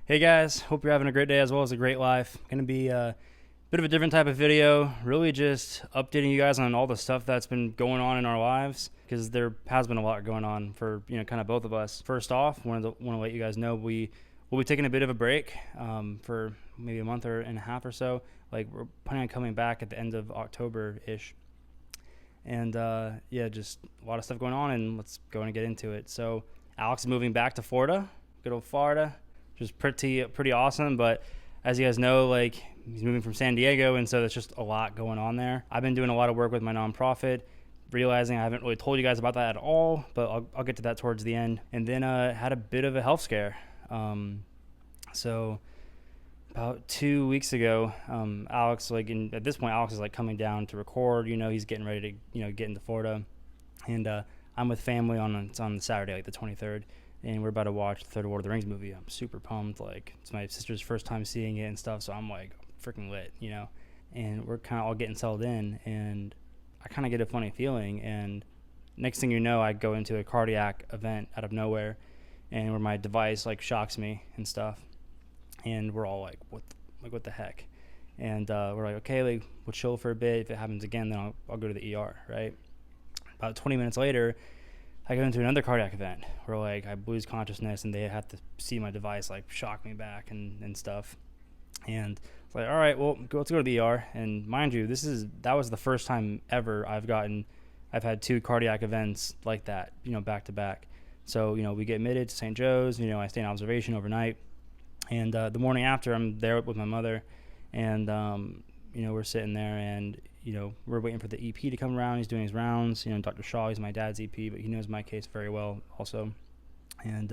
Hey guys, hope you're having a great day as well as a great life. Gonna be a bit of a different type of video, really just updating you guys on all the stuff that's been going on in our lives, because there has been a lot going on for kind of both of us. First off, want to let you guys know we'll be taking a bit of a break for maybe a month and a half or so. Like, we're planning on coming back at the end of October ish, and just a lot of stuff going on, and let's go and get into it. So Alex is moving back to Florida, good old Florida, which is pretty awesome. But as you guys know, like, he's moving from San Diego, and so there's just a lot going on there. I've been doing a lot of work with my nonprofit, realizing I haven't really told you guys about that at all, but I'll get to that towards the end. And then had a bit of a health scare. So about 2 weeks ago, Alex, at this point, Alex is coming down to record. He's getting ready to get into Florida, and I'm with family on Saturday, the 23rd. And we're about to watch the third Lord of the Rings movie. I'm super pumped. It's my sister's first time seeing it and stuff, so I'm freaking lit, And we're kind of all getting settled in, and I kind of get a funny feeling. And next thing you know, I go into a cardiac event out of nowhere, and where my device shocks me and stuff. And we're all what the heck? And we're like, okay, we'll chill for a bit. If it happens again, then I'll go to the ER, right? About 20 minutes later, I go into another cardiac event where I lose consciousness, and they have to see my device shock me back and stuff. And it's all right, well, let's go to the ER. And mind you, that was the first time ever I've had two cardiac events like that, back to back. So, we get admitted to St. Joe's, I stay in observation overnight. And the morning after, I'm there with my mother, and we're sitting there, and we're waiting for the EP to come around. He's doing his rounds. Dr. Shaw, he's my dad's EP, but he knows my case very well also. And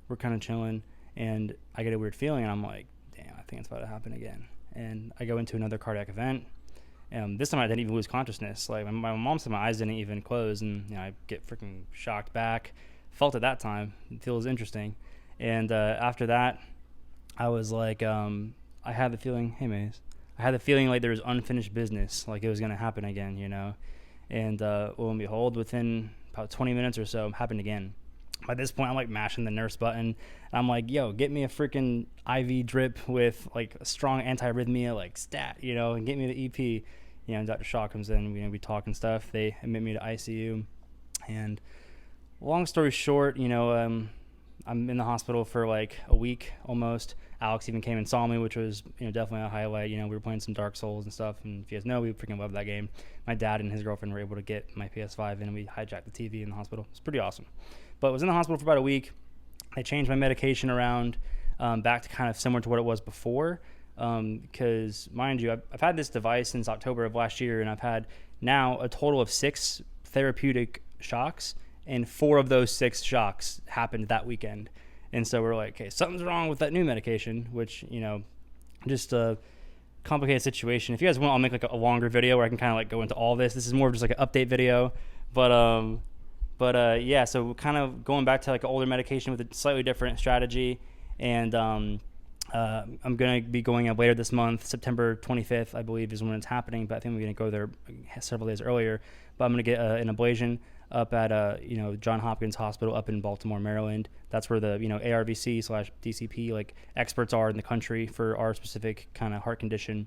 we're kind of chilling, and I get a weird feeling, and I'm like, damn, I think it's about to happen again. And I go into another cardiac event, and this time I didn't even lose consciousness. My mom said my eyes didn't even close, and I get freaking shocked back. Felt it that time. It feels interesting. And after that, I was I had the feeling, hey, Maze, I had the feeling there was unfinished business, it was going to happen again, And lo and behold, within about 20 minutes or so, it happened again. By this point, I'm mashing the nurse button. And I'm like, yo, get me a freaking IV drip with a strong anti-arrhythmia, stat, and get me the EP. And Dr. Shaw comes in, we talk and stuff. They admit me to ICU. And long story short, I'm in the hospital for a week almost. Alex even came and saw me, which was definitely a highlight. We were playing some Dark Souls and stuff, and if you guys know, we freaking loved that game. My dad and his girlfriend were able to get my PS5 in, and we hijacked the TV in the hospital. It's pretty awesome. But I was in the hospital for about a week. I changed my medication around back to kind of similar to what it was before, because mind you, I've had this device since October of last year, and I've had now a total of 6 therapeutic shocks, and 4 of those 6 shocks happened that weekend. And so we're like, okay, something's wrong with that new medication, which, just a complicated situation. If you guys want, I'll make a longer video where I can kind of go into all this. This is more of just an update video. But yeah, so kind of going back to an older medication with a slightly different strategy. And I'm going to be going up later this month. September 25th, I believe, is when it's happening. But I think I'm going to go there several days earlier. But I'm going to get an ablation up at John Hopkins Hospital up in Baltimore, Maryland. That's where the ARVC/DCP experts are in the country for our specific kind of heart condition.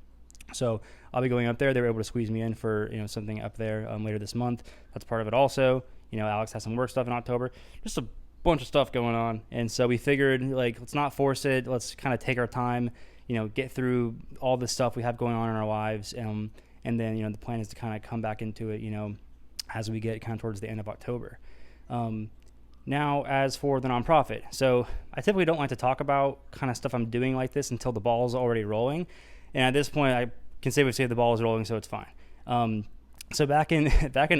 So I'll be going up there. They were able to squeeze me in for something up there later this month. That's part of it also. Alex has some work stuff in October. Just a bunch of stuff going on, and so we figured let's not force it. Let's kind of take our time. Get through all the stuff we have going on in our lives, and then the plan is to kind of come back into it. As we get kind of towards the end of October. Now, as for the nonprofit, so I typically don't like to talk about kind of stuff I'm doing like this until the ball is already rolling. And at this point, I can safely say the ball is rolling, so it's fine. So back in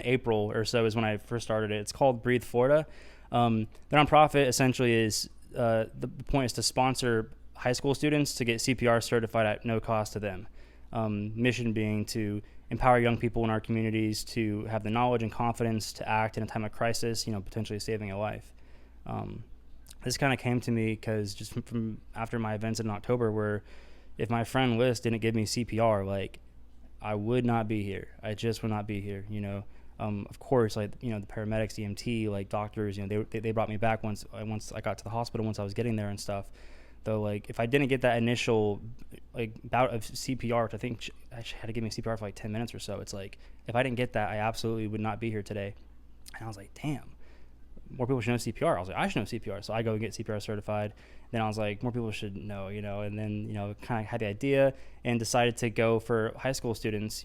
April or so is when I first started it. It's called Breathe Florida. The nonprofit essentially is, the point is to sponsor high school students to get CPR certified at no cost to them. Mission being to empower young people in our communities to have the knowledge and confidence to act in a time of crisis, potentially saving a life. This kind of came to me because just from after my events in October, where if my friend Liz didn't give me CPR, I would not be here. I just would not be here, Of course, the paramedics, EMT, doctors, they brought me back once I got to the hospital, once I was getting there and stuff. though. Like if I didn't get that initial like bout of CPR, which I think she actually had to give me CPR for like 10 minutes or so, it's like if I didn't get that, I absolutely would not be here today. And I was like, damn, more people should know CPR. I was like, I should know CPR. So I go and get CPR certified. Then I was like, more people should know, and then, kind of had the idea and decided to go for high school students,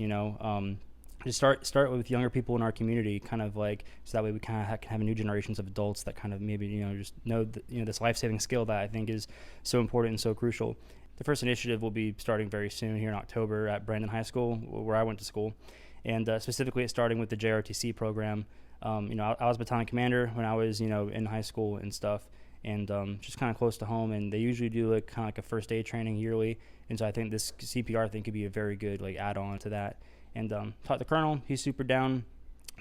just start with younger people in our community, kind of like, so that way we kind of can have new generations of adults that kind of maybe, just know, this life-saving skill that I think is so important and so crucial. The first initiative will be starting very soon here in October at Brandon High School, where I went to school. And specifically it's starting with the JRTC program. I was battalion commander when I was, in high school and stuff, and just kind of close to home. And they usually do like kind of like a first aid training yearly. And so I think this CPR thing could be a very good like add-on to that. And talked to the colonel, he's super down.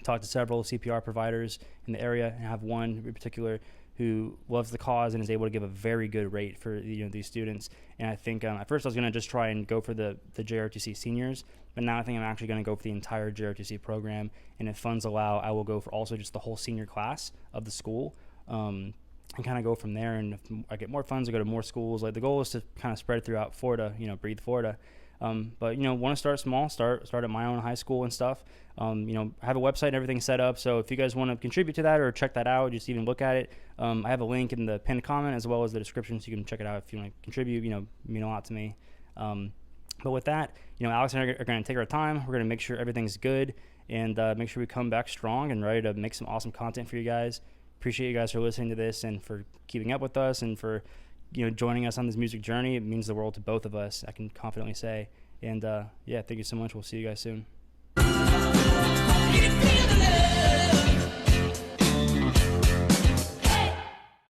Talked to several CPR providers in the area, and have one in particular who loves the cause and is able to give a very good rate for these students. And I think at first I was going to just try and go for the JRTC seniors, but now I think I'm actually going to go for the entire JRTC program. And if funds allow, I will go for also just the whole senior class of the school, and kind of go from there. And if I get more funds, I go to more schools. Like the goal is to kind of spread throughout Florida, breathe Florida. But want to start small, start at my own high school and stuff. I have a website and everything set up. So if you guys want to contribute to that or check that out, just even look at it. I have a link in the pinned comment as well as the description, so you can check it out if you want to contribute. Mean a lot to me. But with that, Alex and I are going to take our time. We're going to make sure everything's good and make sure we come back strong and ready to make some awesome content for you guys. Appreciate you guys for listening to this and for keeping up with us and for joining us on this music journey. It means the world to both of us, I can confidently say. And thank you so much. We'll see you guys soon.